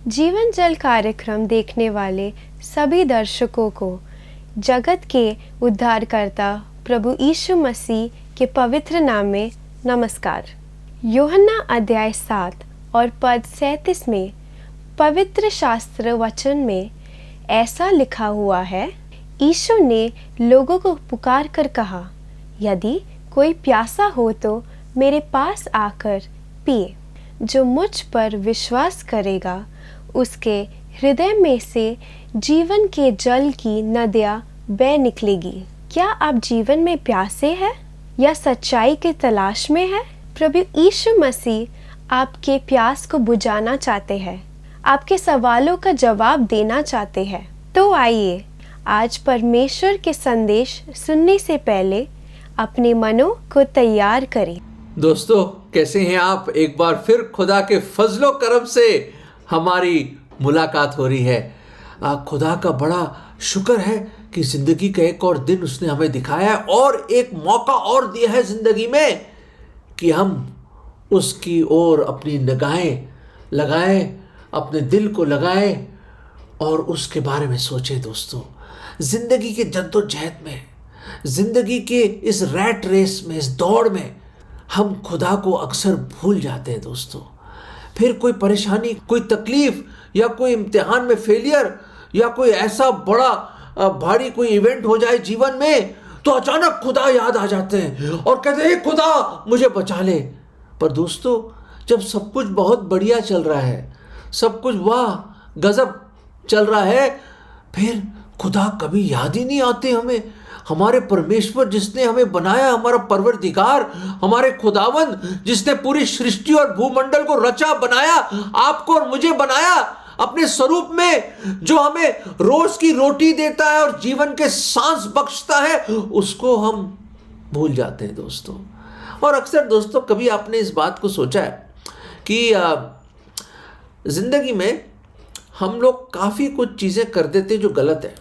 जीवन जल कार्यक्रम देखने वाले सभी दर्शकों को जगत के उद्धारकर्ता प्रभु यीशु मसीह के पवित्र नाम में नमस्कार। यूहन्ना अध्याय 7 और पद 37 में पवित्र शास्त्र वचन में ऐसा लिखा हुआ है, यीशु ने लोगों को पुकार कर कहा, यदि कोई प्यासा हो तो मेरे पास आकर पिए। जो मुझ पर विश्वास करेगा उसके हृदय में से जीवन के जल की नदियाँ बह निकलेगी। क्या आप जीवन में प्यासे हैं या सच्चाई की तलाश में हैं? प्रभु यीशु मसीह आपके प्यास को बुझाना चाहते हैं, आपके सवालों का जवाब देना चाहते हैं। तो आइए आज परमेश्वर के संदेश सुनने से पहले अपने मनों को तैयार करें। दोस्तों, कैसे हैं आप? एक बार फिर खुदा के फजलो करम से हमारी मुलाकात हो रही है। खुदा का बड़ा शुक्र है कि ज़िंदगी का एक और दिन उसने हमें दिखाया है और एक मौका और दिया है ज़िंदगी में कि हम उसकी ओर अपनी निगाहें लगाएं, अपने दिल को लगाएं और उसके बारे में सोचें। दोस्तों, ज़िंदगी के जद्दोजहद में, ज़िंदगी के इस रैट रेस में, इस दौड़ में हम खुदा को अक्सर भूल जाते हैं। दोस्तों, फिर कोई परेशानी, कोई तकलीफ या कोई इम्तिहान में फेलियर या कोई ऐसा बड़ा भारी कोई इवेंट हो जाए जीवन में तो अचानक खुदा याद आ जाते हैं और कहते हैं, खुदा मुझे बचा ले। पर दोस्तों, जब सब कुछ बहुत बढ़िया चल रहा है, सब कुछ वाह गजब चल रहा है, फिर खुदा कभी याद ही नहीं आते हमें। हमारे परमेश्वर जिसने हमें बनाया, हमारा परवरदिगार, हमारे खुदावंद जिसने पूरी सृष्टि और भूमंडल को रचा बनाया, आपको और मुझे बनाया अपने स्वरूप में, जो हमें रोज की रोटी देता है और जीवन के सांस बख्शता है, उसको हम भूल जाते हैं। दोस्तों, और अक्सर दोस्तों, कभी आपने इस बात को सोचा है कि जिंदगी में हम लोग काफ़ी कुछ चीज़ें कर देते हैं जो गलत है।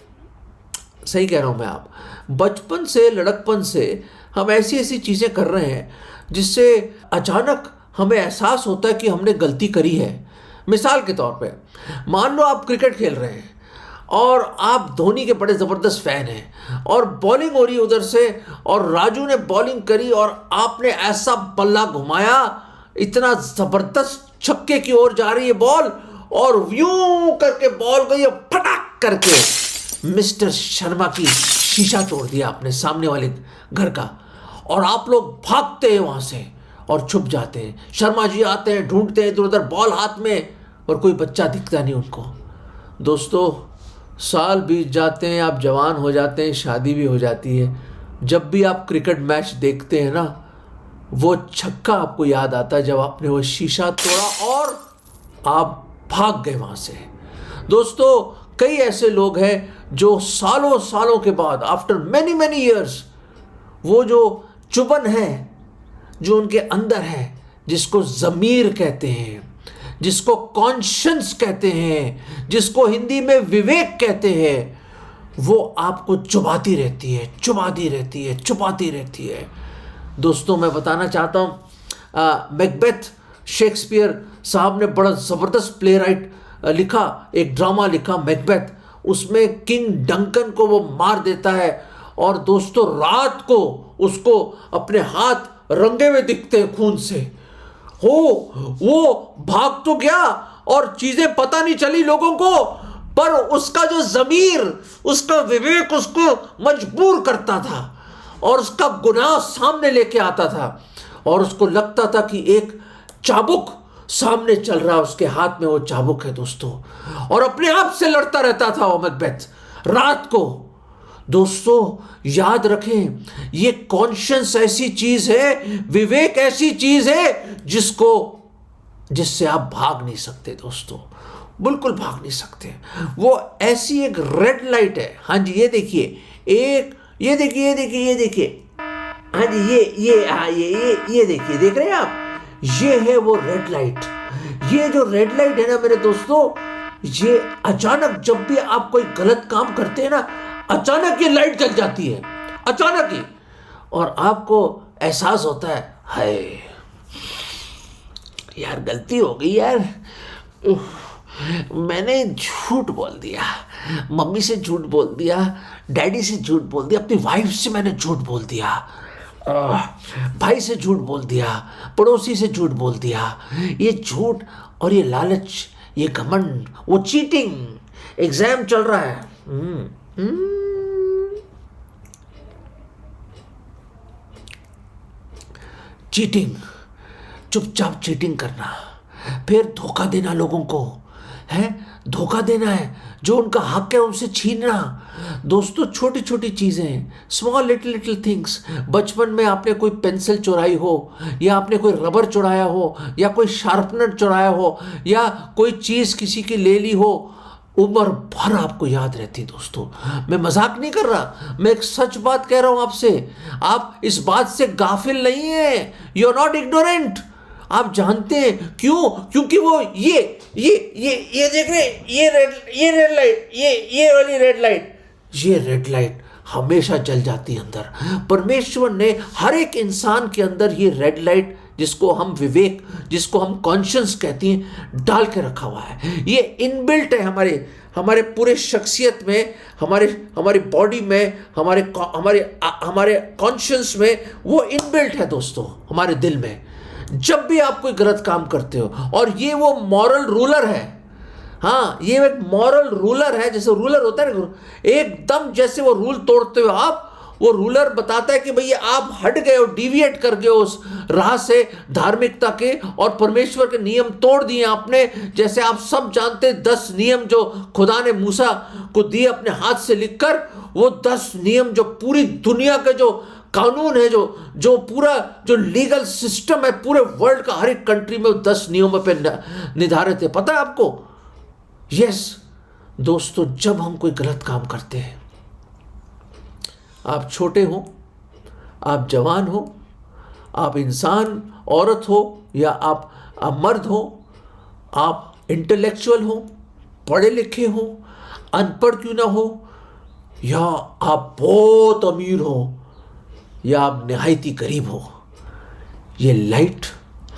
सही कह रहा हूँ मैं। आप बचपन से, लड़कपन से हम ऐसी ऐसी चीज़ें कर रहे हैं जिससे अचानक हमें एहसास होता है कि हमने गलती करी है। मिसाल के तौर पे मान लो आप क्रिकेट खेल रहे हैं और आप धोनी के बड़े ज़बरदस्त फ़ैन हैं और बॉलिंग हो रही है उधर से और राजू ने बॉलिंग करी और आपने ऐसा बल्ला घुमाया, इतना ज़बरदस्त छक्के की ओर जा रही है बॉल और यूं करके बॉल गई और फटाक करके मिस्टर शर्मा की शीशा तोड़ दिया आपने सामने वाले घर का। और आप लोग भागते हैं वहाँ से और छुप जाते हैं। शर्मा जी आते हैं, ढूंढते हैं इधर उधर, बॉल हाथ में, और कोई बच्चा दिखता नहीं उनको। दोस्तों, साल बीत जाते हैं, आप जवान हो जाते हैं, शादी भी हो जाती है। जब भी आप क्रिकेट मैच देखते हैं ना, वो छक्का आपको याद आता है जब आपने वो शीशा तोड़ा और आप भाग गए वहाँ से। दोस्तों, कई ऐसे लोग हैं जो सालों सालों के बाद, आफ्टर मैनी मैनी ईयर्स, वो जो चुभन है जो उनके अंदर है, जिसको ज़मीर कहते हैं, जिसको कॉन्शियंस कहते हैं, जिसको हिंदी में विवेक कहते हैं, वो आपको चुभाती रहती है, चुभाती रहती है, चुभाती रहती है। दोस्तों, मैं बताना चाहता हूँ, मैकबेथ शेक्सपियर साहब ने बड़ा ज़बरदस्त प्ले राइट लिखा, एक ड्रामा लिखा मैकबेथ। उसमें किंग डंकन को वो मार देता है और दोस्तों, रात को उसको अपने हाथ रंगे हुए दिखते हैं खून से। वो भाग तो गया और चीजें पता नहीं चली लोगों को, पर उसका जो ज़मीर, उसका विवेक उसको मजबूर करता था और उसका गुनाह सामने लेके आता था और उसको लगता था कि एक चाबुक सामने चल रहा है, उसके हाथ में वो चाबुक है दोस्तों, और अपने आप से लड़ता रहता था वो मैकबेथ रात को। दोस्तों, याद रखें, ये कॉन्शियंस ऐसी चीज है, विवेक ऐसी चीज है जिससे आप भाग नहीं सकते। दोस्तों, बिल्कुल भाग नहीं सकते। वो ऐसी एक रेड लाइट है। हाँ जी, ये देखिए, ये देखिए, हाँ जी, ये देखिए, देख रहे हैं आप, ये है वो रेड लाइट। ये जो रेड लाइट है ना मेरे दोस्तों, ये अचानक जब भी आप कोई गलत काम करते हैं ना, अचानक ये लाइट जल जाती है, अचानक ही, और आपको एहसास होता है, हाय यार गलती हो गई यार, मैंने झूठ बोल दिया, मम्मी से झूठ बोल दिया, डैडी से झूठ बोल दिया, अपनी वाइफ से मैंने झूठ बोल दिया, भाई से झूठ बोल दिया, पड़ोसी से झूठ बोल दिया। ये झूठ और ये लालच, ये घमंड, वो चीटिंग, एग्जाम चल रहा है, चीटिंग, चुपचाप चीटिंग करना, फिर धोखा देना लोगों को, है धोखा देना है, जो उनका हक है उनसे छीनना। दोस्तों छोटी छोटी चीज़ें, स्मॉल लिटिल लिटिल थिंग्स। बचपन में आपने कोई पेंसिल चुराई हो, या आपने कोई रबर चुराया हो, या कोई शार्पनर चुराया हो, या कोई चीज़ किसी की ले ली हो, उम्र भर आपको याद रहती। दोस्तों मैं मजाक नहीं कर रहा, मैं एक सच बात कह रहा हूं आपसे। आप इस बात से गाफिल नहीं है, यू आर नॉट इग्नोरेंट। आप जानते हैं क्यों? क्योंकि वो ये देख रहे, ये रेड लाइट, ये वाली रेड लाइट, ये रेड लाइट हमेशा जल जाती है अंदर। परमेश्वर ने हर एक इंसान के अंदर ये रेड लाइट, जिसको हम विवेक, जिसको हम कॉन्शियस कहती हैं, डाल के रखा हुआ है। ये इनबिल्ट है हमारे पूरे शख्सियत में, हमारी बॉडी में, हमारे कॉन्शियस में, वो इनबिल्ट है दोस्तों, हमारे दिल में। जब भी आप कोई गलत काम करते हो, और ये वो मॉरल रूलर है, हाँ ये एक मॉरल रूलर है। जैसे रूलर होता है ना, एकदम जैसे वो रूल तोड़ते हो आप, वो रूलर बताता है कि भैया आप हट गए हो, डिविएट कर गए हो उस राह से, धार्मिकता के, और परमेश्वर के नियम तोड़ दिए आपने। जैसे आप सब जानते 10 नियम जो खुदा ने मूसा को दिए अपने हाथ से लिखकर, वो 10 नियम जो पूरी दुनिया के जो कानून है, जो पूरा जो लीगल सिस्टम है पूरे वर्ल्ड का, हर एक कंट्री में 10 नियमों पे निर्धारित है। पता है आपको? यस दोस्तों, जब हम कोई गलत काम करते हैं, आप छोटे हो, आप जवान हो, आप इंसान औरत हो, या आप मर्द हो, आप इंटेलेक्चुअल हो, पढ़े लिखे हो, अनपढ़ क्यों ना हो, या आप बहुत अमीर हो, या आप निहायती गरीब हो, ये लाइट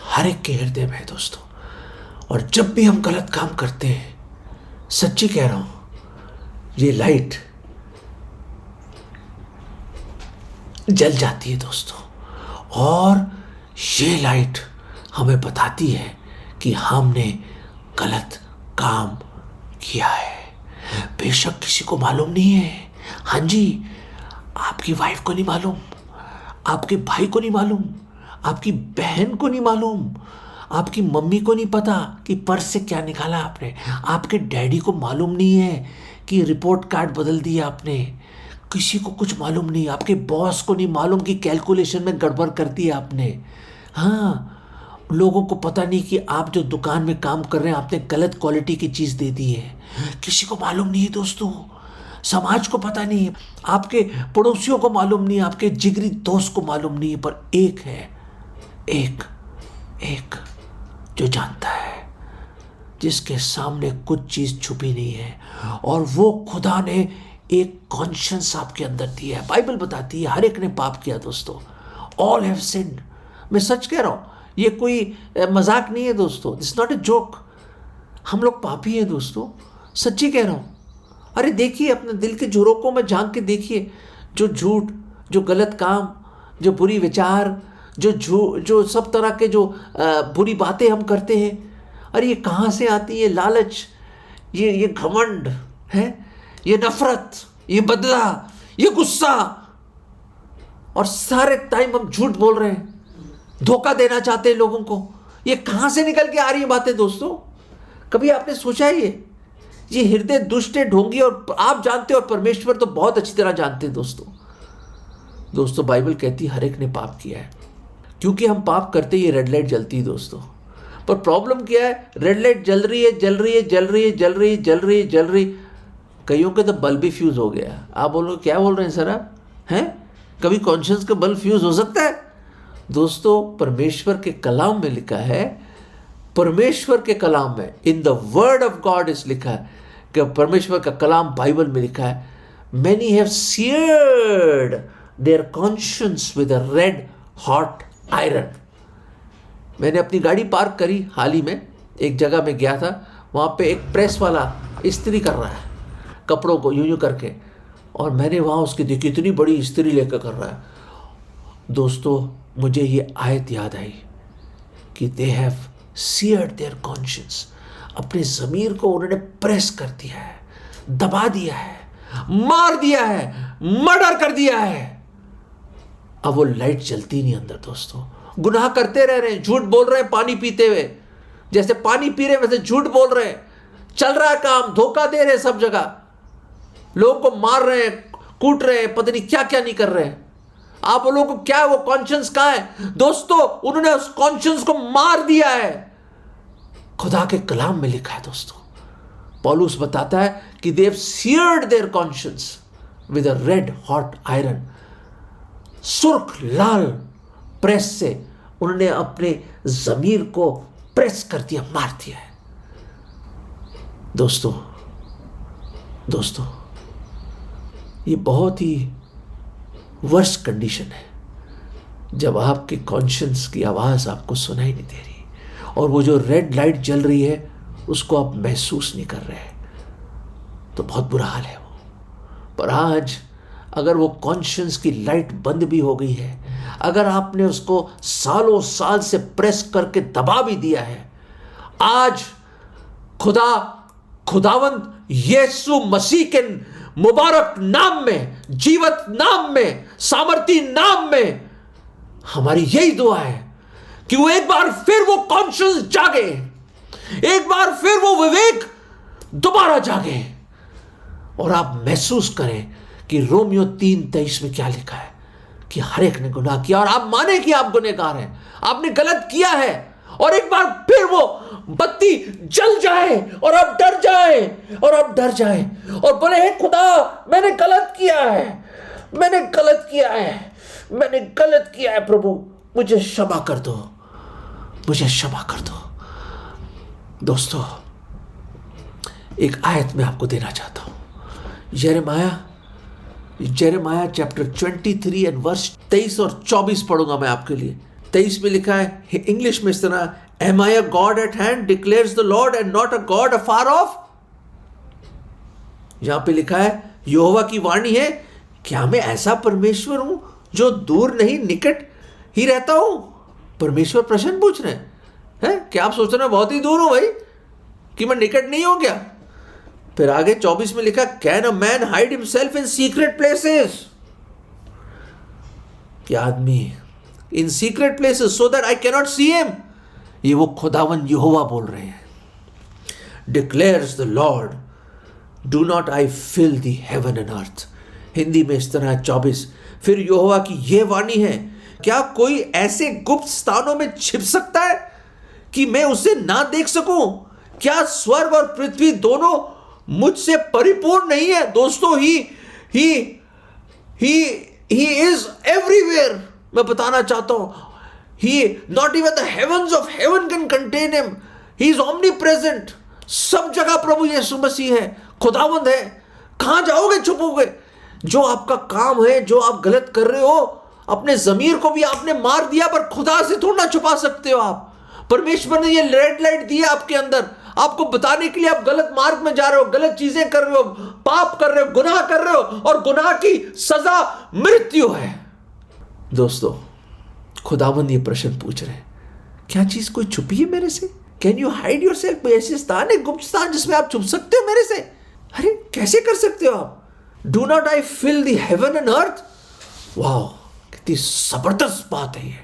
हर एक के हृदय में है दोस्तों। और जब भी हम गलत काम करते हैं, सच्ची कह रहा हूं, ये लाइट जल जाती है दोस्तों। और ये लाइट हमें बताती है कि हमने गलत काम किया है। बेशक किसी को मालूम नहीं है, हाँ जी, आपकी वाइफ को नहीं मालूम, आपके भाई को नहीं मालूम, आपकी बहन को नहीं मालूम, आपकी मम्मी को नहीं पता कि पर्स से क्या निकाला आपने, आपके डैडी को मालूम नहीं है कि रिपोर्ट कार्ड बदल दिया आपने, किसी को कुछ मालूम नहीं, आपके बॉस को नहीं मालूम कि कैलकुलेशन में गड़बड़ कर दी आपने। हाँ, लोगों को पता नहीं कि आप जो दुकान में काम कर रहे हैं, आपने गलत क्वालिटी की चीज़ दे दी है, किसी को मालूम नहीं है दोस्तों। समाज को पता नहीं है, आपके पड़ोसियों को मालूम नहीं है, आपके जिगरी दोस्त को मालूम नहीं है, पर एक है, एक जो जानता है, जिसके सामने कुछ चीज़ छुपी नहीं है, और वो खुदा ने एक कॉन्शियंस आपके अंदर दिया है। बाइबल बताती है हर एक ने पाप किया दोस्तों, ऑल हैव सिन्ड। मैं सच कह रहा हूँ, ये कोई मजाक नहीं है दोस्तों, दिस नॉट ए जोक। हम लोग पापी हैं दोस्तों, सच्ची कह रहा हूँ। अरे देखिए, अपने दिल के झरोकों में झांक के देखिए, जो झूठ, जो गलत काम, जो बुरी विचार, जो सब तरह के जो बुरी बातें हम करते हैं, अरे ये कहाँ से आती है? लालच, ये घमंड है, ये नफरत, ये बदला, ये गुस्सा, और सारे टाइम हम झूठ बोल रहे हैं, धोखा देना चाहते हैं लोगों को। ये कहाँ से निकल के आ रही है बातें दोस्तों? कभी आपने सोचा है ये हृदय दुष्ट है, ढोंगी, और आप जानते हो, और परमेश्वर तो बहुत अच्छी तरह जानते हैं दोस्तों। बाइबल कहती है हर एक ने पाप किया है। क्योंकि हम पाप करते ही रेड लाइट जलती है दोस्तों। पर प्रॉब्लम क्या है? रेड लाइट जल रही है, कईयों के तो बल्ब भी फ्यूज हो गया। आप बोलो क्या बोल रहे हैं सर आप, हैं? कभी कॉन्शियस का बल्ब फ्यूज हो सकता है दोस्तों? परमेश्वर के कलाम में लिखा है, परमेश्वर के कलाम में, in the word of God इस लिखा है कि परमेश्वर का कलाम बाइबल में लिखा है, many have seared their conscience with a red hot iron. मैंने अपनी गाड़ी पार्क करी, हाल ही में एक जगह में गया था, वहाँ पे एक प्रेस वाला इस्त्री कर रहा है कपड़ों को यूं यूं करके, और मैंने वहाँ उसकी देखी इतनी बड़ी इस्त्री लेकर कर रहा है। दोस्तों मुझे ये आयत याद आई कि they have seared their conscience, अपने ज़मीर को उन्होंने प्रेस कर दिया है, दबा दिया है, मार दिया है, मर्डर कर दिया है। अब वो लाइट जलती नहीं अंदर। दोस्तों गुनाह करते रह रहे हैं, झूठ बोल रहे हैं, पानी पीते हुए, जैसे पानी पी रहे वैसे झूठ बोल रहे हैं, चल रहा है काम, धोखा दे रहे हैं सब जगह, लोगों को मार रहे हैं, कूट रहे हैं, पता नहीं क्या क्या नहीं कर रहे हैं। आप लोगों को क्या है, वो कॉन्शियंस कहां है? दोस्तों उन्होंने उस कॉन्शियंस को मार दिया है। खुदा के कलाम में लिखा है दोस्तों, पौलुस बताता है कि they have seared their conscience with a red hot iron. सुर्ख लाल प्रेस से उन्होंने अपने जमीर को प्रेस कर दिया, मार दिया है। दोस्तों ये बहुत ही वर्स्ट कंडीशन है जब आपके कॉन्शियंस की आवाज़ आपको सुनाई नहीं दे रही और वो जो रेड लाइट जल रही है उसको आप महसूस नहीं कर रहे, तो बहुत बुरा हाल है वो। पर आज अगर वो कॉन्शियंस की लाइट बंद भी हो गई है, अगर आपने उसको सालों साल से प्रेस करके दबा भी दिया है, आज खुदावंद यीशु मसीह के मुबारक नाम में, जीवत नाम में, सामर्थी नाम में हमारी यही दुआ है कि वो एक बार फिर वो कॉन्शियस जागे, एक बार फिर वो विवेक दोबारा जागे और आप महसूस करें कि रोमियो 3:23 में क्या लिखा है कि हर एक ने गुनाह किया, और आप माने कि आप गुनहगार हैं, आपने गलत किया है, और एक बार फिर वो बत्ती जल जाए और आप डर जाए और बोले, हे खुदा मैंने गलत किया है प्रभु, मुझे क्षमा कर दो। दोस्तों एक आयत मैं आपको देना चाहता हूं, यिर्मयाह चैप्टर 23 एंड वर्स 23 और 24 पढ़ूंगा मैं आपके लिए। 23 में लिखा है इंग्लिश में इस तरह, Am I a God at hand, declares the Lord, and not a God afar off? यहां पे लिखा है यहोवा की वाणी है, क्या मैं ऐसा परमेश्वर हूं जो दूर नहीं निकट ही रहता हूं? परमेश्वर प्रश्न पूछ रहे हैं, क्या आप सोच रहे हैं बहुत ही दूर हो भाई, कि मैं निकट नहीं हूं क्या? फिर आगे 24 में लिखा, can a man hide himself in secret places? क्या आदमी in secret places so that I can not see him? ये वो खुदावन यहोवा बोल रहे हैं। Declares the Lord, do not I fill the heaven and earth. Hindi में इस तरह 24, फिर यहोवा की यह वाणी है, क्या कोई ऐसे गुप्त स्थानों में छिप सकता है कि मैं उसे ना देख सकूं? क्या स्वर्ग और पृथ्वी दोनों मुझसे परिपूर्ण नहीं है? दोस्तों ही इज एवरीवेयर। मैं बताना चाहता हूं, not even the heavens of heaven can contain him. He is omnipresent. सब जगह प्रभु यीशु मसीह है, खुदावंद है। कहां जाओगे, छुपोगे? जो आपका काम है, जो आप गलत कर रहे हो, अपने जमीर को भी आपने मार दिया, पर खुदा से थोड़ा ना छुपा सकते हो आप। परमेश्वर ने ये रेड लाइट दी है आपके अंदर, आपको बताने के लिए आप गलत मार्ग में जा रहे हो, गलत चीजें कर रहे हो, पाप कर रहे हो, गुनाह कर रहे हो, और गुनाह की सजा मृत्यु है। दोस्तों खुदावंद ये प्रश्न पूछ रहे हैं, क्या चीज कोई छुपी है मेरे से? Can you hide your self? कोई ऐसी स्थान है, गुप्त स्थान, जिसमें आप छुप सकते हो मेरे से? अरे कैसे कर सकते हो आप? Do not I fill the heaven and अर्थ? वाह, कितनी जबरदस्त बात है ये।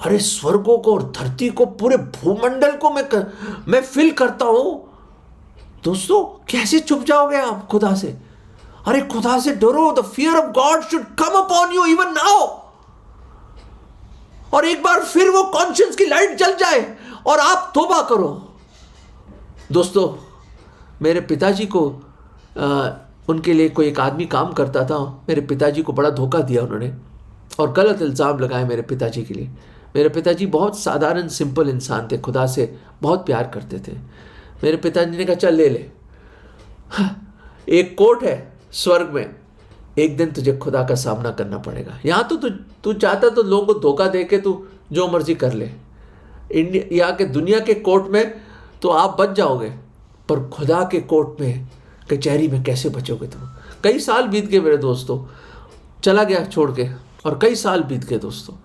अरे स्वर्गों को और धरती को, पूरे भूमंडल को मैं फिल करता हूं। दोस्तों कैसे छुप जाओगे आप खुदा से? अरे खुदा से डरो। The fear of God should come upon you even now. और एक बार फिर वो कॉन्शियंस की लाइट जल जाए और आप तौबा करो। दोस्तों मेरे पिताजी को उनके लिए कोई एक आदमी काम करता था, मेरे पिताजी को बड़ा धोखा दिया उन्होंने और गलत इल्ज़ाम लगाए मेरे पिताजी के लिए। मेरे पिताजी बहुत साधारण सिंपल इंसान थे, खुदा से बहुत प्यार करते थे। मेरे पिताजी ने कहा चल ले ले, एक कोर्ट है स्वर्ग में, एक दिन तुझे खुदा का सामना करना पड़ेगा। यहाँ तो तू चाहता तो लोगों को धोखा दे के तू जो मर्जी कर ले, इंडिया या के दुनिया के कोर्ट में तो आप बच जाओगे, पर खुदा के कोर्ट में, कचहरी में कैसे बचोगे तुम? कई साल बीत गए मेरे दोस्तों, चला गया छोड़ के, और कई साल बीत गए दोस्तों।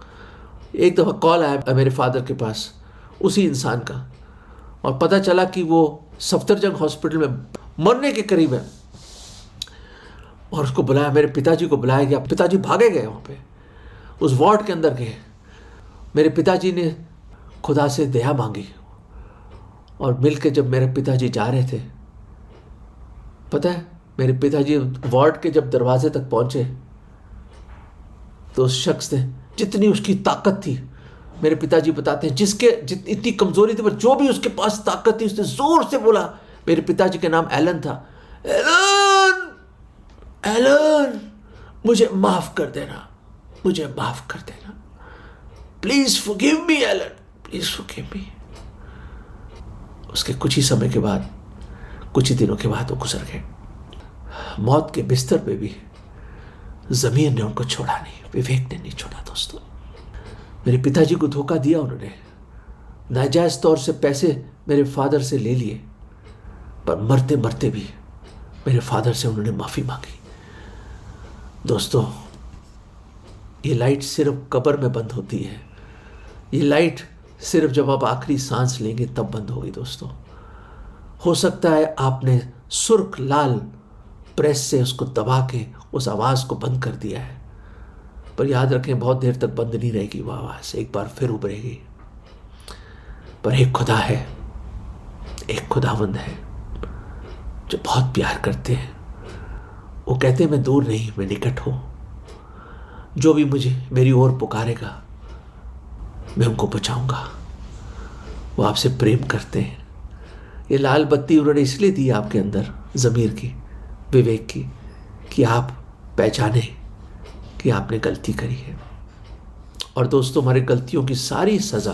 एक दफ़ा कॉल आया मेरे फादर के पास उसी इंसान का, और पता चला कि वो सफदरजंग हॉस्पिटल में मरने के करीब है। और उसको बुलाया, मेरे पिताजी को बुलाया गया। पिताजी भागे गए वहाँ पे, उस वार्ड के अंदर गए। मेरे पिताजी ने खुदा से दया मांगी, और मिल के जब मेरे पिताजी जा रहे थे, पता है मेरे पिताजी वार्ड के जब दरवाजे तक पहुँचे तो उस शख्स ने, जितनी उसकी ताकत थी, मेरे पिताजी बताते हैं इतनी कमजोरी थी, पर जो भी उसके पास ताकत थी उसने जोर से बोला। मेरे पिताजी का नाम एलन था। एलन, एलन, मुझे माफ कर देना, मुझे माफ कर देना, please forgive me Alan, please forgive me. उसके कुछ ही समय के बाद, कुछ ही दिनों के बाद वो गुजर गए। मौत के बिस्तर पे भी जमीर ने उनको छोड़ा नहीं, विवेक ने नहीं छोड़ा दोस्तों। मेरे पिताजी को धोखा दिया उन्होंने, नाजायज तौर से पैसे मेरे फादर से ले लिए, पर मरते मरते भी मेरे फादर से उन्होंने माफ़ी मांगी। दोस्तों, ये लाइट सिर्फ कब्र में बंद होती है, ये लाइट सिर्फ जब आप आखिरी सांस लेंगे तब बंद होगी दोस्तों। हो सकता है आपने सुर्ख लाल प्रेस से उसको दबा के उस आवाज़ को बंद कर दिया है, पर याद रखें बहुत देर तक बंद नहीं रहेगी वो आवाज़, एक बार फिर उभरेगी। पर एक खुदा है, एक खुदावंद है जो बहुत प्यार करते हैं। वो कहते हैं मैं दूर नहीं, मैं निकट हूँ। जो भी मुझे मेरी ओर पुकारेगा मैं उनको बचाऊंगा। वो आपसे प्रेम करते हैं। ये लाल बत्ती उन्होंने इसलिए दी आपके अंदर, ज़मीर की, विवेक की, कि आप पहचाने कि आपने गलती करी है। और दोस्तों, हमारे गलतियों की सारी सज़ा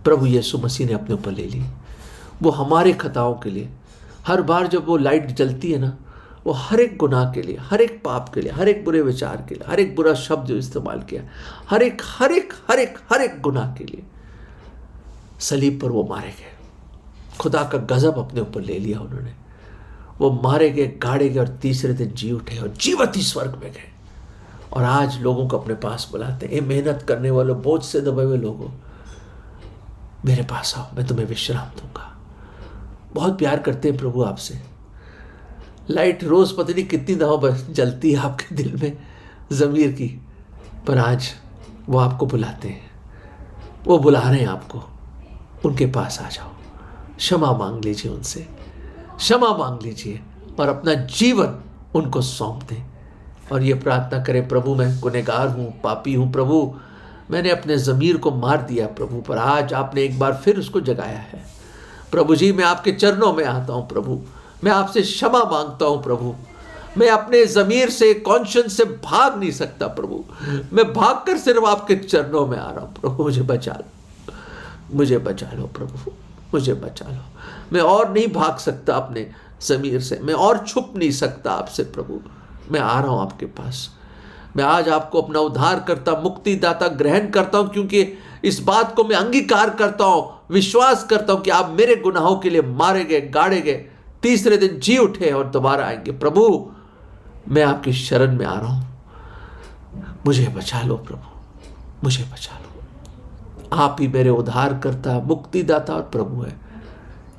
प्रभु यीशु मसीह ने अपने ऊपर ले ली। वो हमारे खताओं के लिए, हर बार जब वो लाइट जलती है ना, वो हर एक गुनाह के लिए, हर एक पाप के लिए, हर एक बुरे विचार के लिए, हर एक बुरा शब्द जो इस्तेमाल किया, हर एक गुनाह के लिए सलीब पर वो मारे गए। खुदा का गजब अपने ऊपर ले लिया उन्होंने। वो मारे गए, गाड़े गए, और तीसरे दिन जी उठे और जीवत ही स्वर्ग में गए। और आज लोगों को अपने पास बुलाते हैं, मेहनत करने वालों, बोझ से दबे हुए लोगों, मेरे पास आओ, मैं तुम्हें विश्राम दूंगा। बहुत प्यार करते हैं प्रभु आपसे। लाइट रोज पता नहीं कितनी दफा जलती है आपके दिल में ज़मीर की, पर आज वो आपको बुलाते हैं, वो बुला रहे हैं आपको। उनके पास आ जाओ, क्षमा मांग लीजिए उनसे, क्षमा मांग लीजिए और अपना जीवन उनको सौंप दें। और ये प्रार्थना करें, प्रभु मैं गुनहगार हूँ, पापी हूँ प्रभु, मैंने अपने ज़मीर को मार दिया प्रभु, पर आज आपने एक बार फिर उसको जगाया है। प्रभु जी, मैं आपके चरणों में आता हूँ प्रभु, मैं आपसे क्षमा मांगता हूँ प्रभु। मैं अपने ज़मीर से, कॉन्शियंस से भाग नहीं सकता प्रभु, मैं भाग कर सिर्फ आपके चरणों में आ रहा हूँ प्रभु। मुझे बचा लो, मुझे बचा लो प्रभु, मुझे बचा लो। मैं और नहीं भाग सकता अपने ज़मीर से, मैं और छुप नहीं सकता आपसे प्रभु। मैं आ रहा हूँ आपके पास। मैं आज आपको अपना उद्धारकर्ता, मुक्तिदाता ग्रहण करता हूँ, क्योंकि इस बात को मैं अंगीकार करता हूँ, विश्वास करता हूँ कि आप मेरे गुनाहों के लिए मारे गए, गाड़े गए, तीसरे दिन जी उठे और दोबारा आएंगे। प्रभु मैं आपकी शरण में आ रहा हूँ, मुझे बचा लो प्रभु, मुझे बचा लो। आप ही मेरे उद्धारकर्ता, मुक्तिदाता और प्रभु है।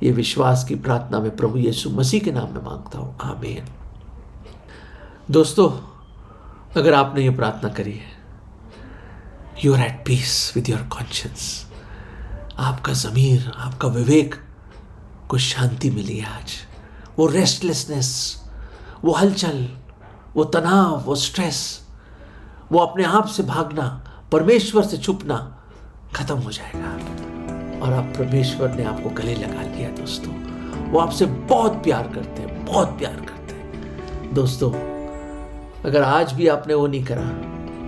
ये विश्वास की प्रार्थना में प्रभु यीशु मसीह के नाम में मांगता हूँ, आमीन। दोस्तों, अगर आपने ये प्रार्थना करी है, you are at peace with your conscience, आपका ज़मीर, आपका विवेक को शांति मिली है आज। वो रेस्टलेसनेस, वो हलचल, वो तनाव, वो स्ट्रेस, वो अपने आप से भागना, परमेश्वर से छुपना खत्म हो जाएगा। और आप, परमेश्वर ने आपको गले लगा लिया दोस्तों। वो आपसे बहुत प्यार करते हैं, बहुत प्यार करते हैं। दोस्तों, अगर आज भी आपने वो नहीं करा,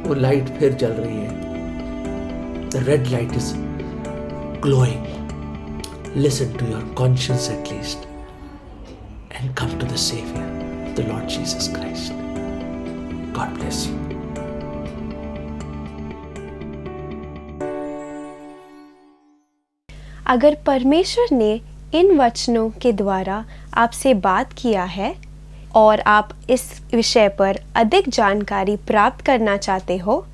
वो लाइट फिर जल रही है, the red light is glowing. Listen to your conscience at least and come to the Savior, the Lord Jesus Christ. God bless you. अगर परमेश्वर ने इन वचनों के द्वारा आपसे बात किया है और आप इस विषय पर अधिक जानकारी प्राप्त करना चाहते हो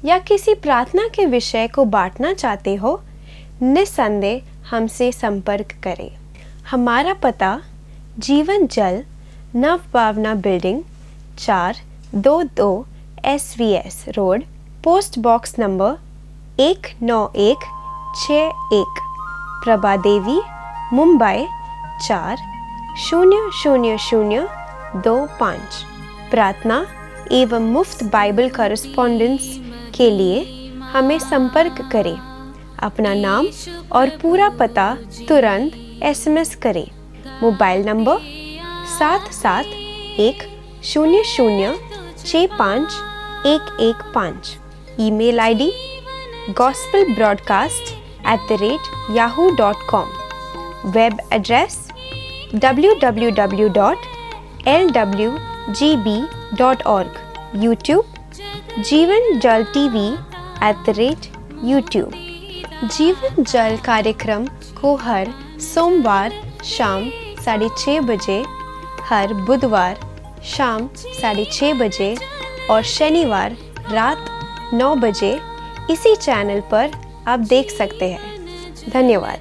या किसी प्रार्थना के विषय को बांटना चाहते हो, निस्संदेह हमसे संपर्क करें। हमारा पता Jeevan Jal Navbhavna building 422 SVS road, post box number 19161, Prabha Devi, Mumbai 400025। प्रार्थना एवं मुफ्त बाइबल कॉरेस्पॉन्डेंस के लिए हमें संपर्क करें। अपना नाम और पूरा पता तुरंत SMS करें। Mobile number 7710065115। Email ID gospelbroadcast@yahoo.com। Web address www.lwgb.org। YouTube जीवन जल TV @YouTube। जीवन जल कार्यक्रम को हर सोमवार शाम 6:30 बजे, हर बुधवार शाम 6:30 बजे और शनिवार रात 9 बजे इसी चैनल पर आप देख सकते हैं। धन्यवाद।